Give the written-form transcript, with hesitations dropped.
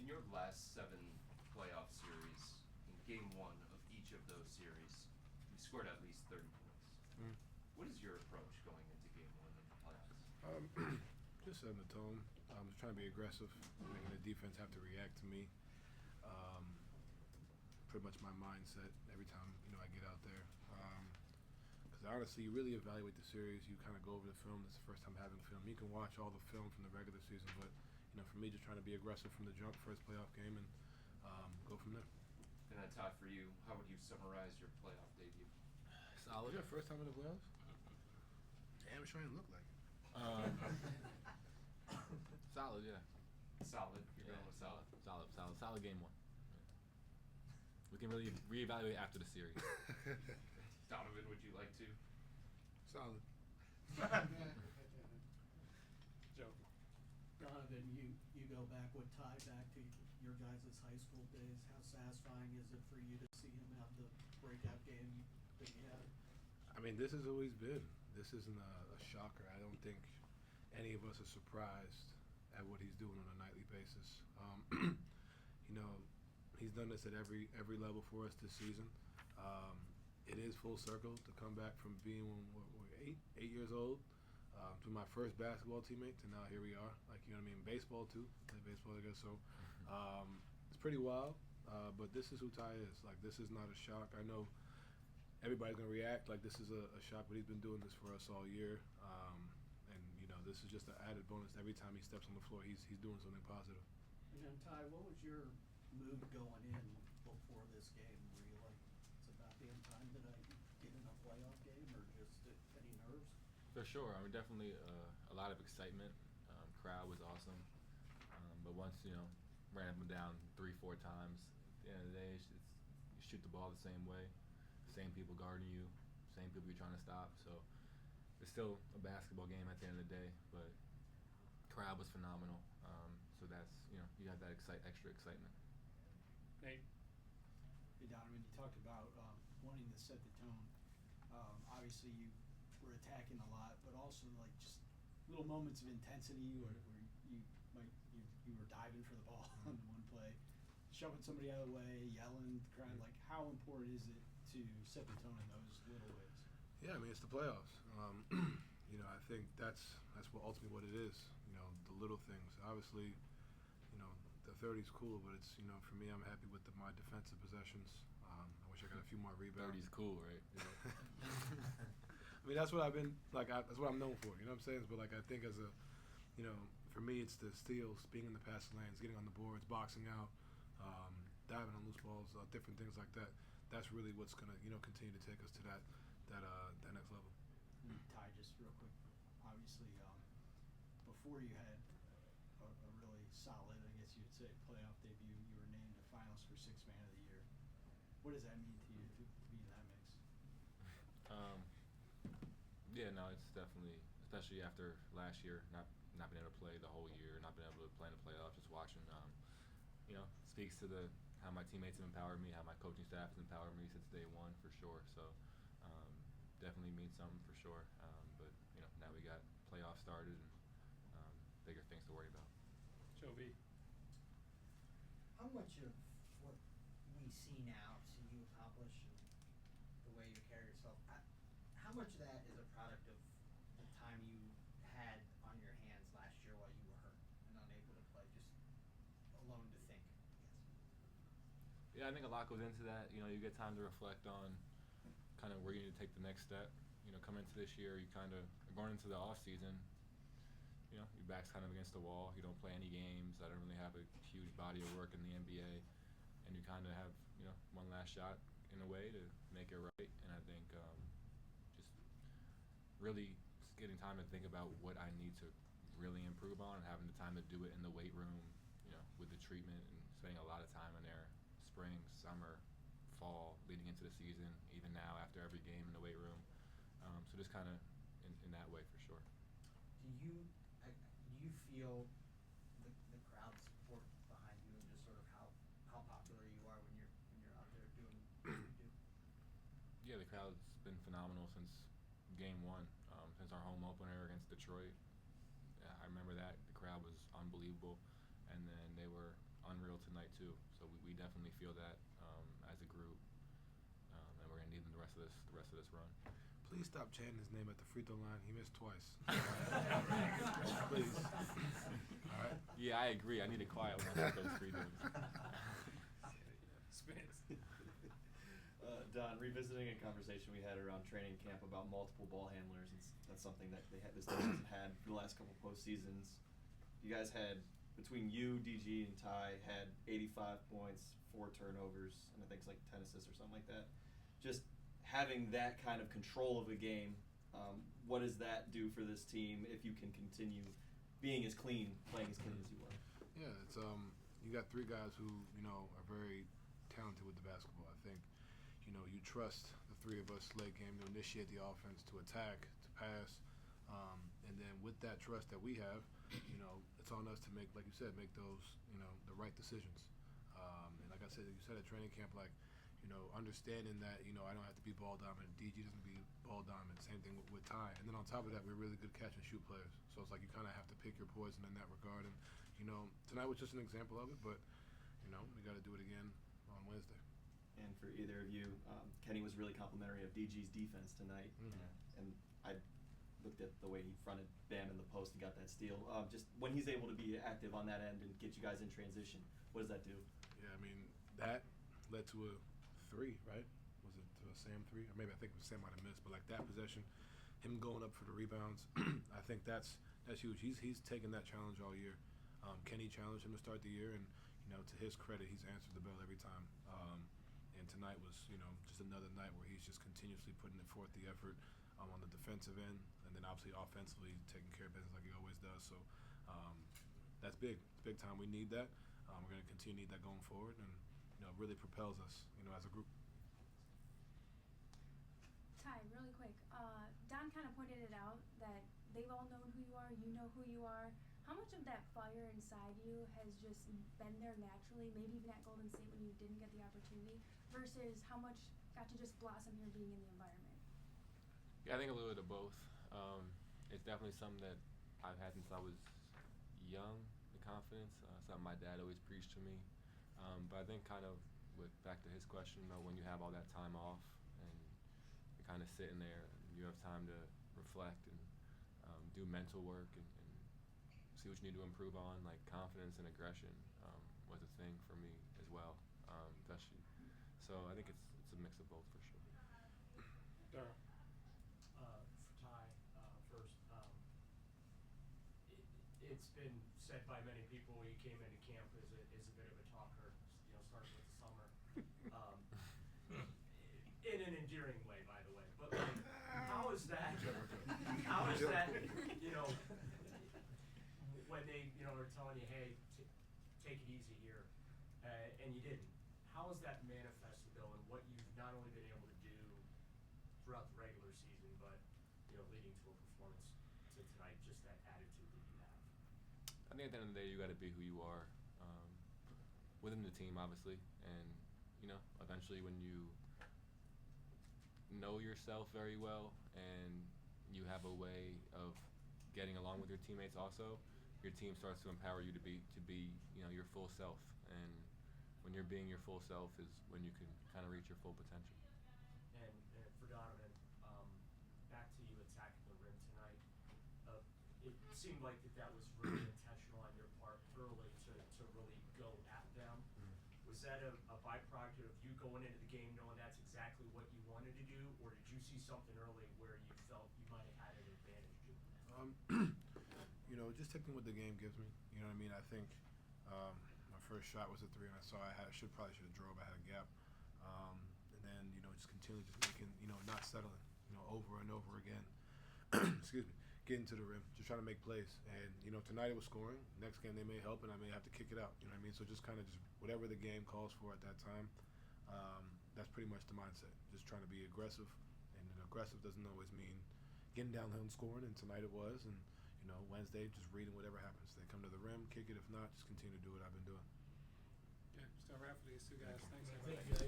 In your last 7 playoff series, in game 1 of each of those series, you scored at least 30 points. What is your approach going into game 1 of the playoffs? Just setting the tone. I'm just trying to be aggressive, making the defense have to react to me. Pretty much my mindset every time I get out there. Because honestly, you really evaluate the series. You kind of go over the film. It's the first time having film. You can watch all the film from the regular season, but for me, just trying to be aggressive from the jump, first playoff game, and go from there. And then Todd, for you, how would you summarize your playoff debut? Solid. Your first time in the playoffs? Damn, it sure didn't look like it. Solid, yeah. Solid. You're going with solid. Solid game 1. We can really reevaluate after the series. Donovan, would you like to? Solid. Joe. Donovan, you go back with Ty back to your guys' high school days. How satisfying is it for you to see him have the breakout game that he had? I mean, this has always been. This isn't a shocker. I don't think any of us are surprised at what he's doing on a nightly basis. He's done this at every level for us this season. It is full circle to come back from being eight years old to my first basketball teammate to now here we are. Baseball too. Play baseball together. So it's pretty wild. But this is who Ty is. This is not a shock. I know everybody's gonna react like this is a shock, but he's been doing this for us all year. This is just an added bonus. Every time he steps on the floor, he's doing something positive. And then Ty, what was your mood going in before this game? Were you like, it's about damn time that I get in a playoff game, or just any nerves? For sure. Definitely a lot of excitement. Crowd was awesome. But once, ran up and down 3-4 times, at the end of the day, you shoot the ball the same way. Same people guarding you, same people you're trying to stop. So it's still a basketball game at the end of the day, but crowd was phenomenal. So that's, you have that extra excitement. Nate. Hey Donovan, you talked about wanting to set the tone. Obviously, you were attacking a lot, but also just little moments of intensity where you were diving for the ball on one play, shoving somebody out of the way, yelling, crying. How important is it to set the tone in those little ways? Yeah, it's the playoffs. I think that's ultimately what it is. The little things. Obviously, the 30's cool, but it's for me, I'm happy with my defensive possessions. I wish I got a few more rebounds. 30's cool, right? That's what I've been that's what I'm known for. You know what I'm saying? But I think as a, for me, it's the steals, being in the passing lanes, getting on the boards, boxing out, diving on loose balls, different things like that. That's really what's gonna continue to take us to that next level. Ty, just real quick, obviously, before you had a really solid, I guess you'd say, playoff debut, you were named the finals for Sixth Man of the Year. What does that mean to you to be in that mix? Yeah, no, it's definitely, especially after last year, not being able to play the whole year, not being able to play in the playoffs, just watching, speaks to how my teammates have empowered me, how my coaching staff has empowered me since day one, for sure. So definitely means something for sure. But now we got playoffs started and bigger things to worry about. Joe B. How much of what we see now, see you accomplish, and the way you carry yourself, how much of that is a product of the time you had on your hands last year while you were hurt and unable to play, just alone to think, I guess? Yeah, I think a lot goes into that. You get time to reflect on kind of where you need to take the next step. Coming into this year, you kind of going into the off season. Your back's kind of against the wall. You don't play any games. I don't really have a huge body of work in the NBA, and you kind of have one last shot in a way to make it right. And I think just really getting time to think about what I need to really improve on, and having the time to do it in the weight room, with the treatment, and spending a lot of time in there, spring, summer, fall, leading into the season, even now after every game in the weight room. So just kind of in that way for sure. Do you feel the crowd support behind you, and just sort of how popular you are when you're out there doing what you do? Yeah, the crowd's been phenomenal since game 1, since our home opener against Detroit. I remember that the crowd was unbelievable, and then they were unreal tonight too. So we definitely feel that as a group, and we're gonna need him the rest of this run. Please stop chanting his name at the free throw line. He missed twice. Please. All right. Yeah, I agree. I need a quiet one for those free throws. Spence. Don, revisiting a conversation we had around training camp about multiple ball handlers, and that's something that this team hasn't had for the last couple postseasons. You guys had, between you, DG, and Ty, had 85 points, 4 turnovers, and I think it's like 10 assists or something like that. Just having that kind of control of a game, what does that do for this team if you can continue being as clean, playing as clean as you are? Yeah, it's you got 3 guys who are very talented with the basketball. I think you trust the 3 of us late game to initiate the offense, to attack, to pass, and then with that trust that we have, it's on us to make, like you said, make those the right decisions. And like I said, you said at training camp, like understanding that I don't have to be ball dominant, DG doesn't be ball dominant. Same thing with Ty. And then on top of that, we're really good catch and shoot players. So it's like you kind of have to pick your poison in that regard. And tonight was just an example of it, but we got to do it again on Wednesday. And for either of you, Kenny was really complimentary of DG's defense tonight, and I looked at the way he fronted Bam in the post and got that steal. Just when he's able to be active on that end and get you guys in transition, what does that do? Yeah, I mean that led to a 3, right? Was it to a Sam 3? Or maybe I think Sam might have missed, but like that possession, him going up for the rebounds, I think that's huge. He's taken that challenge all year. Kenny challenged him to start the year, and to his credit, he's answered the bell every time. And tonight was just another night where he's just continuously putting forth the effort on the defensive end, and then obviously offensively taking care of business like he always does. So that's big. It's big time. We need that. We're going to continue to need that going forward, and it really propels us as a group. Ty, really quick. Don kind of pointed it out that they've all known who you are. You know who you are. How much of that fire inside you has just been there naturally, maybe even at Golden State when you didn't get the opportunity, versus how much got to just blossom here being in the environment? Yeah, I think a little bit of both. It's definitely something that I've had since I was young, the confidence. Something my dad always preached to me. But I think kind of back to his question, when you have all that time off and you're kind of sitting there, and you have time to reflect and do mental work and see what you need to improve on, like confidence and aggression was a thing for me as well, especially. So I think it's a mix of both for sure. Darryl. For Ty, first, it's been said by many people he came into camp as a bit of a talker, starting with the summer, in an endearing way, by the way. But like, how is that? When they are telling you, hey, take it easy here, and you didn't. How has that manifested though, in what you've not only been able to do throughout the regular season, but leading to a performance to tonight, just that attitude that you have? I think at the end of the day, you got to be who you are within the team, obviously, and eventually when you know yourself very well and you have a way of getting along with your teammates also, your team starts to empower you to be your full self. And when you're being your full self is when you can kind of reach your full potential. And for Donovan, back to you attacking the rim tonight. It seemed like that was really intentional on your part early to really go at them. Was that a byproduct of you going into the game knowing that's exactly what you wanted to do, or did you see something early where you felt you might have had an advantage doing that? Just taking what the game gives me. You know what I mean? I think my first shot was a 3, and I saw I probably should have drove. I had a gap, and then just continue just making not settling over and over again. Excuse me, getting to the rim, just trying to make plays. And tonight it was scoring. Next game they may help, and I may have to kick it out. You know what I mean? So just kind of just whatever the game calls for at that time. That's pretty much the mindset. Just trying to be aggressive, and aggressive doesn't always mean getting downhill and scoring. And tonight it was, and Wednesday, just reading whatever happens. They come to the rim, kick it. If not, just continue to do what I've been doing. Yeah, just a wrap for these 2 guys. Thanks, everybody.